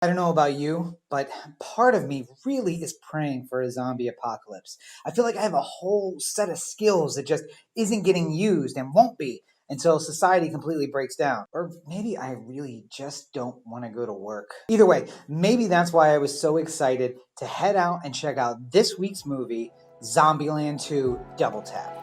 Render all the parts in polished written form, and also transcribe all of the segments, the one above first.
I don't know about you, but part of me really is praying for a zombie apocalypse. I feel like I have a whole set of skills that just isn't getting used and won't be until society completely breaks down. Or maybe I really just don't want to go to work. Either way, maybe that's why I was so excited to head out and check out this week's movie, Zombieland 2 Double Tap.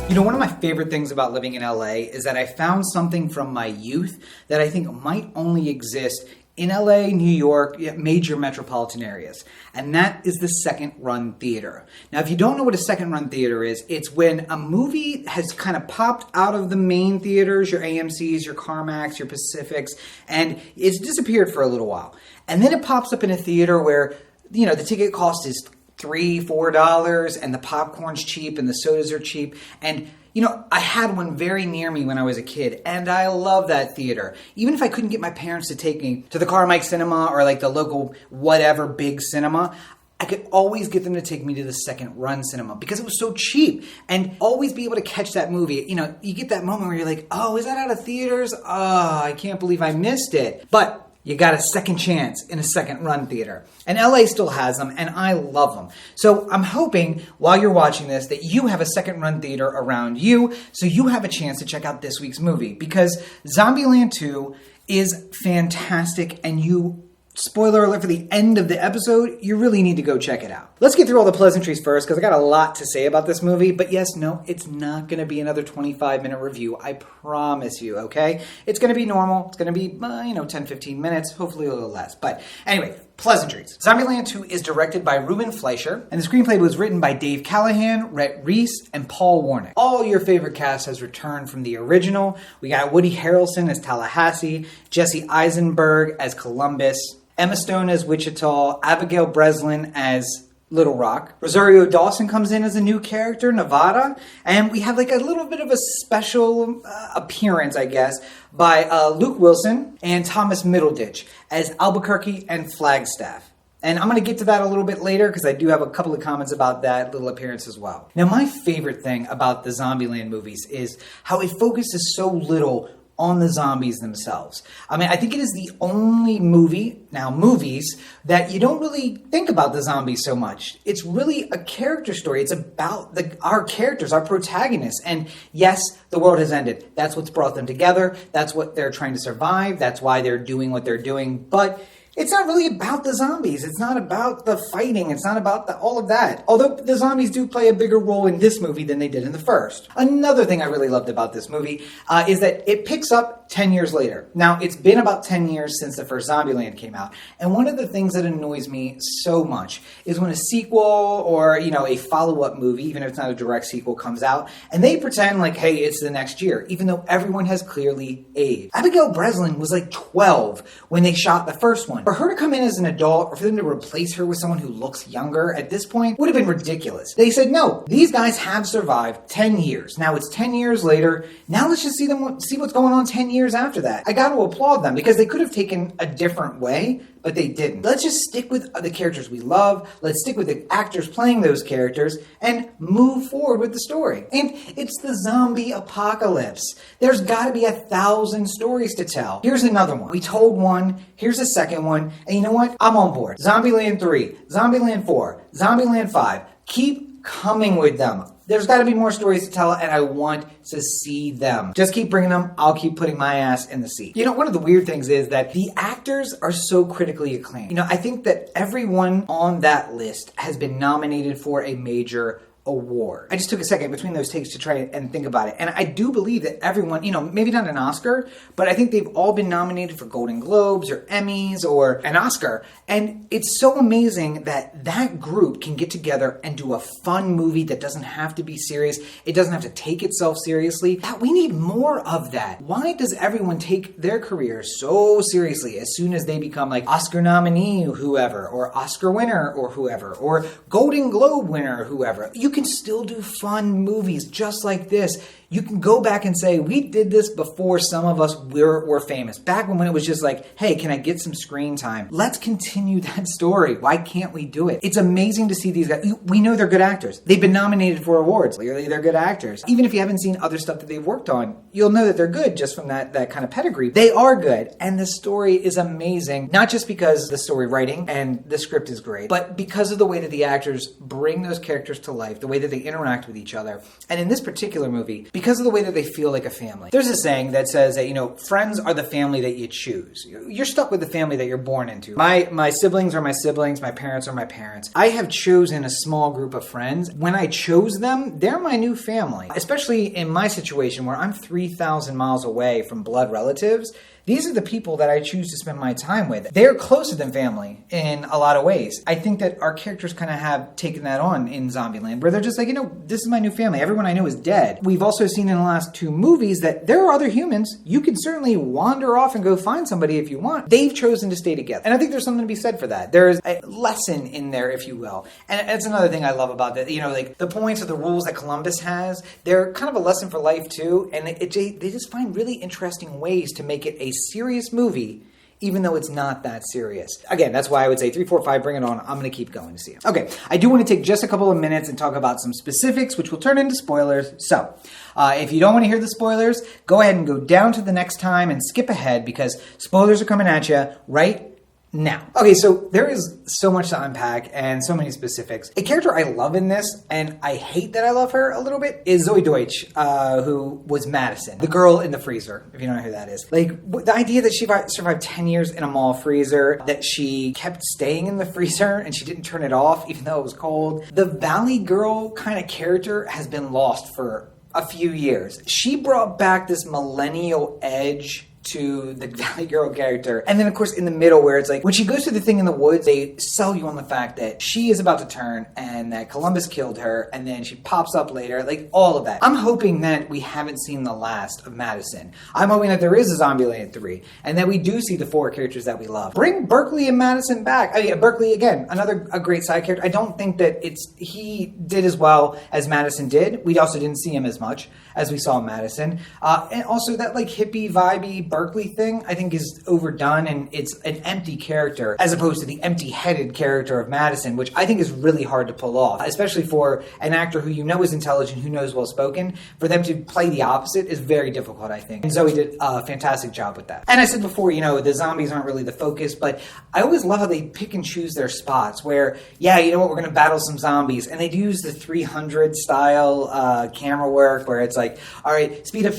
You know, one of my favorite things about living in LA is that I found something from my youth that I think might only exist in LA, New York, major metropolitan areas. And that is the second run theater. Now, if you don't know what a second run theater is, it's when a movie has kind of popped out of the main theaters, your AMCs, your CarMax, your Pacifics, and it's disappeared for a little while. And then it pops up in a theater where, you know, the ticket cost is $3-4 and the popcorn's cheap and the sodas are cheap. And you know, I had one very near me when I was a kid, and I love that theater. Even if I couldn't get my parents to take me to the Carmike Cinema or like the local whatever big cinema, I could always get them to take me to the second run cinema because it was so cheap and always be able to catch that movie. You know, you get that moment where you're like, oh, is that out of theaters? Oh, I can't believe I missed it. But you got a second chance in a second run theater. And LA still has them, and I love them. So I'm hoping while you're watching this that you have a second run theater around you so you have a chance to check out this week's movie because Zombieland 2 is fantastic and you, spoiler alert for the end of the episode, you really need to go check it out. Let's get through all the pleasantries first because I got a lot to say about this movie. But yes, no, it's not going to be another 25-minute review. I promise you, okay? It's going to be normal. It's going to be, 10-15 minutes, hopefully a little less. But anyway, pleasantries. Zombieland 2 is directed by Ruben Fleischer, and the screenplay was written by Dave Callahan, Rhett Reese, and Paul Warnick. All your favorite cast has returned from the original. We got Woody Harrelson as Tallahassee, Jesse Eisenberg as Columbus, Emma Stone as Wichita, Abigail Breslin as Little Rock. Rosario Dawson comes in as a new character, Nevada. And we have like a little bit of a special appearance, I guess, by Luke Wilson and Thomas Middleditch as Albuquerque and Flagstaff. And I'm going to get to that a little bit later because I do have a couple of comments about that little appearance as well. Now, my favorite thing about the Zombieland movies is how it focuses so little on the zombies themselves. I mean, I think it is the only movies that you don't really think about the zombies so much. It's really a character story. It's about our characters, our protagonists. And yes, the world has ended. That's what's brought them together. That's what they're trying to survive. That's why they're doing what they're doing. But it's not really about the zombies. It's not about the fighting. It's not about all of that. Although the zombies do play a bigger role in this movie than they did in the first. Another thing I really loved about this movie is that it picks up 10 years later. Now, it's been about 10 years since the first Zombieland came out. And one of the things that annoys me so much is when a sequel or, a follow-up movie, even if it's not a direct sequel, comes out, and they pretend like, hey, it's the next year, even though everyone has clearly aged. Abigail Breslin was like 12 when they shot the first one. For her to come in as an adult or for them to replace her with someone who looks younger at this point would have been ridiculous. They said, no, these guys have survived 10 years. Now it's 10 years later. Now let's just see what's going on 10 years after that. I got to applaud them because they could have taken a different way, but they didn't. Let's just stick with the characters we love. Let's stick with the actors playing those characters and move forward with the story. And it's the zombie apocalypse. There's got to be 1,000 stories to tell. Here's another one. We told one. Here's a second one. And you know what? I'm on board. Zombieland 3, Zombieland 4, Zombieland 5. Keep coming with them. There's got to be more stories to tell, and I want to see them. Just keep bringing them. I'll keep putting my ass in the seat. You know, one of the weird things is that the actors are so critically acclaimed. I think that everyone on that list has been nominated for a major award. I just took a second between those takes to try and think about it. And I do believe that everyone, maybe not an Oscar, but I think they've all been nominated for Golden Globes or Emmys or an Oscar. And it's so amazing that that group can get together and do a fun movie that doesn't have to be serious. It doesn't have to take itself seriously. We need more of that. Why does everyone take their career so seriously as soon as they become like Oscar nominee whoever, or Oscar winner or whoever, or Golden Globe winner or whoever? You can still do fun movies just like this. You can go back and say, we did this before some of us were famous. Back when it was just like, hey, can I get some screen time? Let's continue that story. Why can't we do it? It's amazing to see these guys. We know they're good actors. They've been nominated for awards. Clearly, they're good actors. Even if you haven't seen other stuff that they've worked on, you'll know that they're good just from that kind of pedigree. They are good. And the story is amazing. Not just because the story writing and the script is great, but because of the way that the actors bring those characters to life, the way that they interact with each other. And in this particular movie, because of the way that they feel like a family. There's a saying that says that, friends are the family that you choose. You're stuck with the family that you're born into. My siblings are my siblings. My parents are my parents. I have chosen a small group of friends. When I chose them, they're my new family. Especially in my situation where I'm 3,000 miles away from blood relatives. These are the people that I choose to spend my time with. They're closer than family in a lot of ways. I think that our characters kind of have taken that on in Zombieland, where they're just like, this is my new family. Everyone I know is dead. We've also seen in the last 2 movies that there are other humans. You can certainly wander off and go find somebody if you want. They've chosen to stay together. And I think there's something to be said for that. There's a lesson in there, if you will. And it's another thing I love about that. Like the points or the rules that Columbus has, they're kind of a lesson for life too. And they just find really interesting ways to make it a serious movie, even though it's not that serious. Again, that's why I would say 3, 4, 5, bring it on. I'm going to keep going to see it. Okay, I do want to take just a couple of minutes and talk about some specifics, which will turn into spoilers. So, if you don't want to hear the spoilers, go ahead and go down to the next time and skip ahead because spoilers are coming at you right now. Okay, so there is so much to unpack and so many specifics. A character I love in this, and I hate that I love her a little bit, is Zoe Deutsch, who was Madison, the girl in the freezer, if you don't know who that is. Like, the idea that she survived 10 years in a mall freezer, that she kept staying in the freezer and she didn't turn it off even though it was cold. The Valley Girl kind of character has been lost for a few years. She brought back this millennial edge to the Valley Girl character. And then, of course, in the middle where it's like, when she goes to the thing in the woods, they sell you on the fact that she is about to turn and that Columbus killed her and then she pops up later, like all of that. I'm hoping that we haven't seen the last of Madison. I'm hoping that there is a Zombieland 3 and that we do see the 4 characters that we love. Bring Berkeley and Madison back. Berkeley, again, a great side character. I don't think that he did as well as Madison did. We also didn't see him as much as we saw Madison. And also that like hippie, vibey Berkeley thing, I think is overdone and it's an empty character as opposed to the empty-headed character of Madison, which I think is really hard to pull off, especially for an actor who is intelligent, who knows well-spoken. For them to play the opposite is very difficult, I think. And Zoe did a fantastic job with that. And I said before, the zombies aren't really the focus, but I always love how they pick and choose their spots where, we're going to battle some zombies. And they'd use the 300 style camera work where it's like, all right, speed up,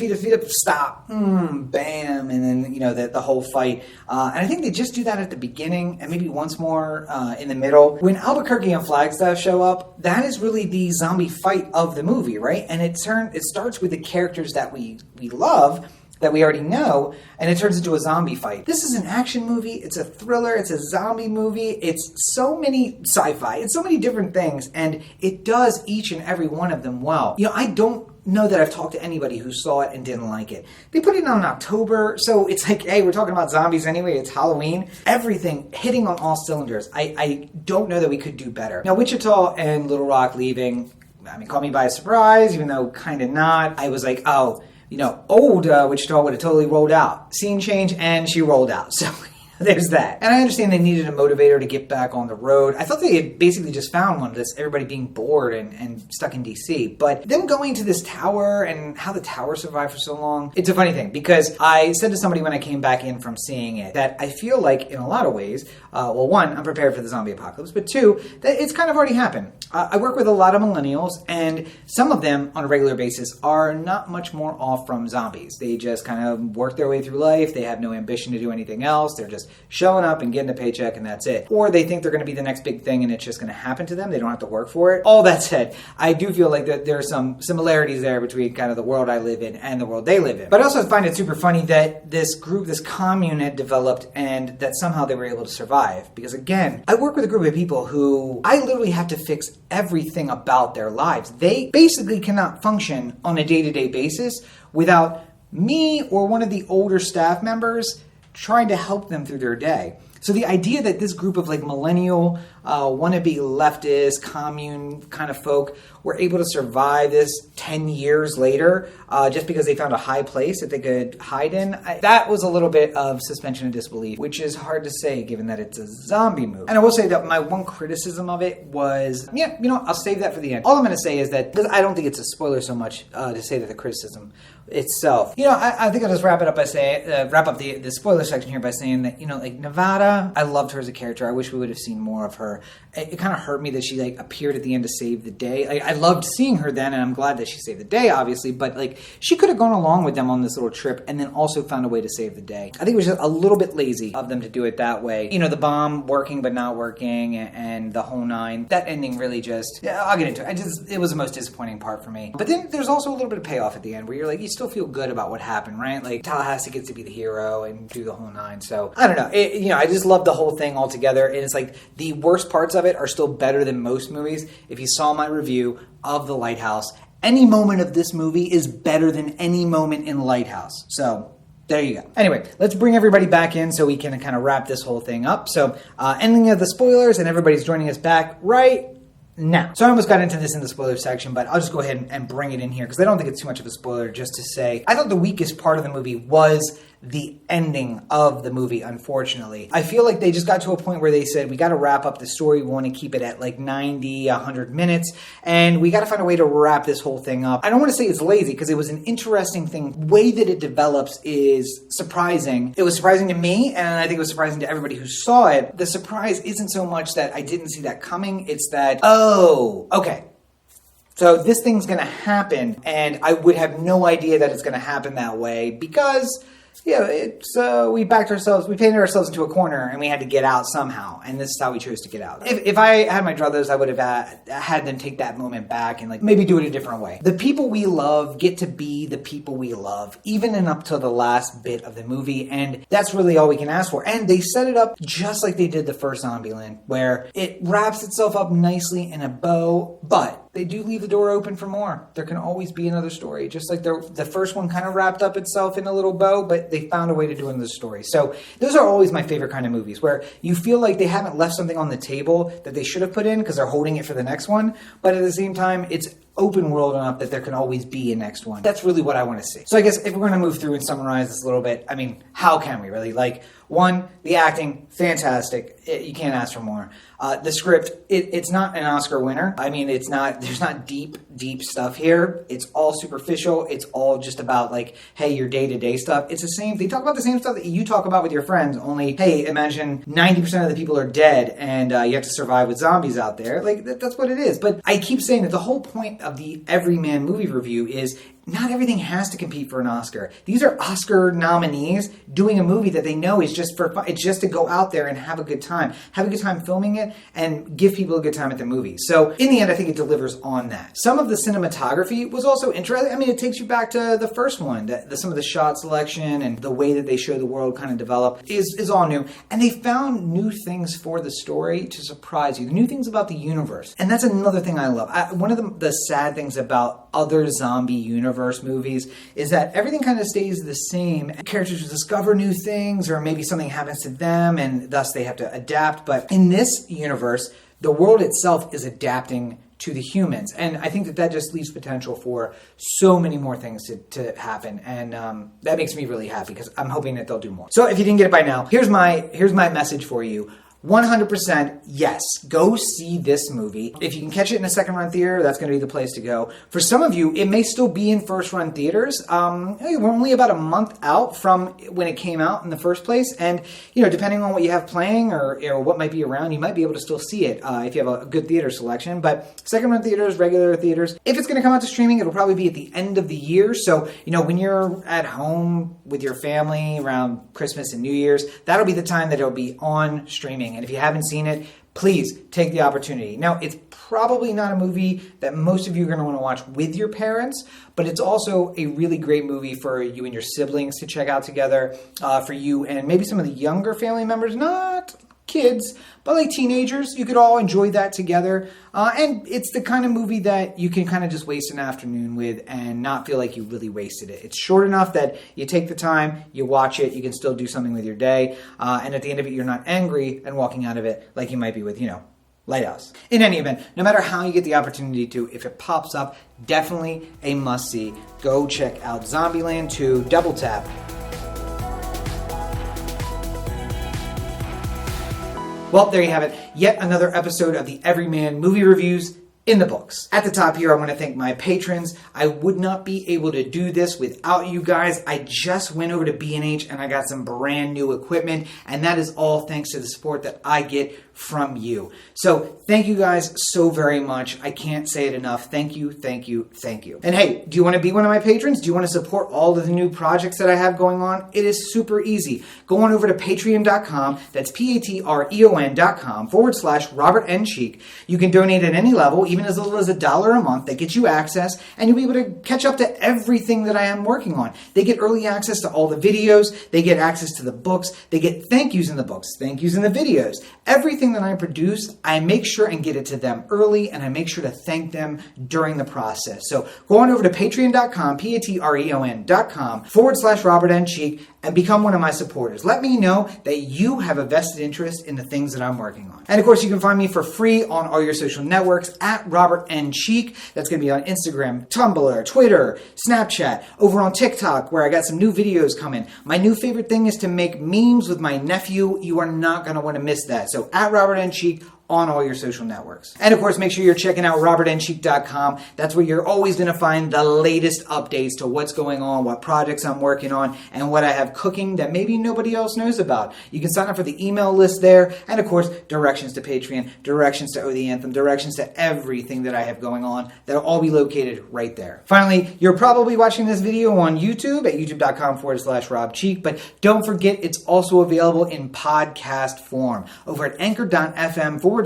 stop, bam, and then, the whole fight. And I think they just do that at the beginning and maybe once more in the middle. When Albuquerque and Flagstaff show up, that is really the zombie fight of the movie, right? And it starts with the characters that we love, that we already know, and it turns into a zombie fight. This is an action movie, it's a thriller, it's a zombie movie, it's so many sci-fi, it's so many different things, and it does each and every one of them well. I don't know that I've talked to anybody who saw it and didn't like it. They put it out in October, so it's like, hey, we're talking about zombies anyway, it's Halloween. Everything hitting on all cylinders. I don't know that we could do better. Now, Wichita and Little Rock leaving, caught me by surprise, even though kind of not. I was like, old Wichita would have totally rolled out. Scene change, and she rolled out. So there's that. And I understand they needed a motivator to get back on the road. I thought they had basically just found one of this, everybody being bored and stuck in DC. But them going to this tower and how the tower survived for so long, it's a funny thing because I said to somebody when I came back in from seeing it that I feel like in a lot of ways, one, I'm prepared for the zombie apocalypse, but two, that it's kind of already happened. I work with a lot of millennials and some of them on a regular basis are not much more off from zombies. They just kind of work their way through life. They have no ambition to do anything else. They're just showing up and getting a paycheck and that's it. Or they think they're going to be the next big thing and it's just going to happen to them. They don't have to work for it. All that said, I do feel like that there are some similarities there between kind of the world I live in and the world they live in. But I also find it super funny that this group, this commune had developed and that somehow they were able to survive. Because again, I work with a group of people who I literally have to fix everything about their lives. They basically cannot function on a day-to-day basis without me or one of the older staff members trying to help them through their day. So the idea that this group of like millennial, wannabe leftist, commune kind of folk were able to survive this 10 years later just because they found a high place that they could hide in. That was a little bit of suspension of disbelief, which is hard to say given that it's a zombie movie. And I will say that my one criticism of it was, I'll save that for the end. All I'm going to say is that, because I don't think it's a spoiler so much to say that the criticism itself. I think I'll just wrap up the spoiler section here by saying that, like Nevada, I loved her as a character. I wish we would have seen more of her. It kind of hurt me that she appeared at the end to save the day. I loved seeing her then, and I'm glad that she saved the day, obviously, but she could have gone along with them on this little trip and then also found a way to save the day. I think it was just a little bit lazy of them to do it that way. The bomb working but not working and the whole nine. That ending really just, I'll get into it. It was the most disappointing part for me. But then there's also a little bit of payoff at the end where you're you still feel good about what happened, right? Tallahassee gets to be the hero and do the whole nine. So I don't know. I just love the whole thing altogether. And it's the worst parts of it are still better than most movies. If you saw my review of The Lighthouse, any moment of this movie is better than any moment in Lighthouse. So there you go. Anyway, let's bring everybody back in so we can kind of wrap this whole thing up. So ending of the spoilers, and everybody's joining us back right now. So I almost got into this in the spoiler section, but I'll just go ahead and bring it in here because I don't think it's too much of a spoiler just to say I thought the weakest part of the movie was the ending of the movie, unfortunately. I feel like they just got to a point where they said, we got to wrap up the story. We want to keep it at 90, 100 minutes, and we got to find a way to wrap this whole thing up. I don't want to say it's lazy because it was an interesting thing. The way that it develops is surprising. It was surprising to me, and I think it was surprising to everybody who saw it. The surprise isn't so much that I didn't see that coming. It's that, oh, okay. So this thing's going to happen, and I would have no idea that it's going to happen that way because we painted ourselves into a corner and we had to get out somehow. And this is how we chose to get out. If I had my druthers, I would have had them take that moment back and maybe do it a different way. The people we love get to be the people we love, even and up to the last bit of the movie. And that's really all we can ask for. And they set it up just like they did the first Zombieland, where it wraps itself up nicely in a bow, but they do leave the door open for more. There can always be another story. Just like the first one kind of wrapped up itself in a little bow, but they found a way to do another story. So those are always my favorite kind of movies, where you feel like they haven't left something on the table that they should have put in because they're holding it for the next one. But at the same time, it's open world enough that there can always be a next one. That's really what I want to see. So I guess if we're going to move through and summarize this a little bit, how can we really? One, the acting, fantastic. You can't ask for more. The script, it's not an Oscar winner. There's not deep stuff here. It's all superficial. It's all just about hey, your day-to-day stuff. It's the same. They talk about the same stuff that you talk about with your friends, only, hey, imagine 90% of the people are dead and you have to survive with zombies out there. That's what it is. But I keep saying that the whole point of the Everyman Movie review is not everything has to compete for an Oscar. These are Oscar nominees doing a movie that they know is just for fun. It's just to go out there and have a good time. Have a good time filming it and give people a good time at the movie. So in the end, I think it delivers on that. Some of the cinematography was also interesting. It takes you back to the first one. Some of the shot selection and the way that they show the world kind of develop is all new. And they found new things for the story to surprise you. The new things about the universe. And that's another thing I love. One of the sad things about other zombie universe movies is that everything kind of stays the same. Characters discover new things, or maybe something happens to them and thus they have to adapt. But in this universe, the world itself is adapting to the humans. And I think that just leaves potential for so many more things to happen. And that makes me really happy because I'm hoping that they'll do more. So if you didn't get it by now, here's my message for you. 100% yes, go see this movie. If you can catch it in a second run theater, that's going to be the place to go. For some of you, it may still be in first run theaters. We're only about a month out from when it came out in the first place. And, depending on what you have playing or what might be around, you might be able to still see it if you have a good theater selection. But second run theaters, regular theaters, if it's going to come out to streaming, it'll probably be at the end of the year. So, when you're at home with your family around Christmas and New Year's, that'll be the time that it'll be on streaming. And if you haven't seen it, please take the opportunity. Now, it's probably not a movie that most of you are going to want to watch with your parents, but it's also a really great movie for you and your siblings to check out together, for you and maybe some of the younger family members, not kids, but teenagers. You could all enjoy that together. And it's the kind of movie that you can kind of just waste an afternoon with and not feel like you really wasted it. It's short enough that you take the time, you watch it, you can still do something with your day. And at the end of it, you're not angry and walking out of it like you might be with, Lighthouse. In any event, no matter how you get the opportunity to, if it pops up, definitely a must-see. Go check out Zombieland 2, double tap. Well, there you have it. Yet another episode of the Everyman Movie Reviews in the books. At the top here, I want to thank my patrons. I would not be able to do this without you guys. I just went over to B&H and I got some brand new equipment, and that is all thanks to the support that I get from you. So thank you guys so very much. I can't say it enough. Thank you, thank you, thank you. And hey, do you want to be one of my patrons? Do you want to support all of the new projects that I have going on? It is super easy. Go on over to patreon.com. That's patreon.com/Robert N. Cheek. You can donate at any level, even as little as $1 a month. That gets you access, and you'll be able to catch up to everything that I am working on. They get early access to all the videos. They get access to the books. They get thank yous in the books, thank yous in the videos. Everything that I produce, I make sure and get it to them early, and I make sure to thank them during the process. So go on over to patreon.com, patreon.com/Robert N. Cheek, and become one of my supporters. Let me know that you have a vested interest in the things that I'm working on. And of course, you can find me for free on all your social networks at Robert N. Cheek. That's going to be on Instagram, Tumblr, Twitter, Snapchat, over on TikTok, where I got some new videos coming. My new favorite thing is to make memes with my nephew. You are not going to want to miss that. So at Robert N. Cheek on all your social networks. And of course, make sure you're checking out robertncheek.com. That's where you're always going to find the latest updates to what's going on, what projects I'm working on, and what I have cooking that maybe nobody else knows about. You can sign up for the email list there, and of course, directions to Patreon, directions to Oh the Anthem, directions to everything that I have going on. That'll all be located right there. Finally, you're probably watching this video on YouTube at youtube.com/Rob Cheek, but don't forget it's also available in podcast form over at anchor.fm/Everyman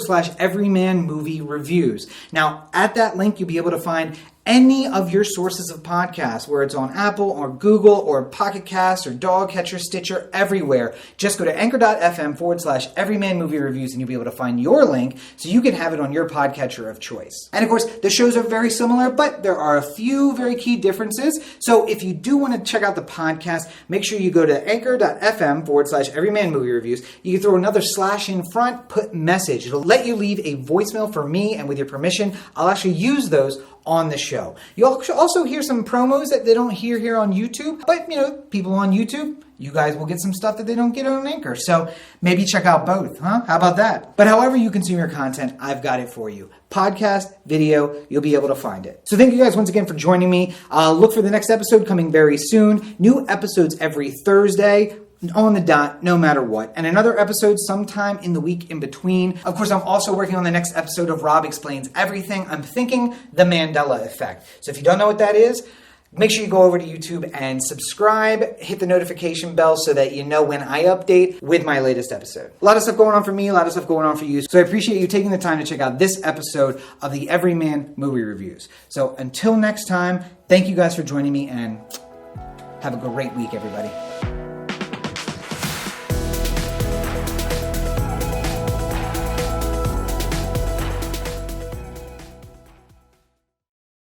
Movie Reviews. Now, at that link, you'll be able to find any of your sources of podcasts, where it's on Apple or Google or Pocket Cast or Dogcatcher, Stitcher, everywhere. Just go to anchor.fm/Everyman Movie Reviews and you'll be able to find your link so you can have it on your podcatcher of choice. And of course, the shows are very similar, but there are a few very key differences. So if you do want to check out the podcast, make sure you go to anchor.fm/Everyman Movie Reviews. You can throw another slash in front, put message. It'll let you leave a voicemail for me, and with your permission, I'll actually use those on the show. You'll also hear some promos that they don't hear here on YouTube, but people on YouTube, you guys will get some stuff that they don't get on Anchor. So maybe check out both, huh? How about that? But however you consume your content, I've got it for you. Podcast, video, you'll be able to find it. So thank you guys once again for joining me. Look for the next episode coming very soon. New episodes every Thursday, on the dot, no matter what. And another episode sometime in the week in between. Of course, I'm also working on the next episode of Rob Explains Everything. I'm thinking the Mandela Effect. So if you don't know what that is, make sure you go over to YouTube and subscribe, hit the notification bell so that you know when I update with my latest episode. A lot of stuff going on for me, a lot of stuff going on for you. So I appreciate you taking the time to check out this episode of the Everyman Movie Reviews. So until next time, thank you guys for joining me, and have a great week, everybody.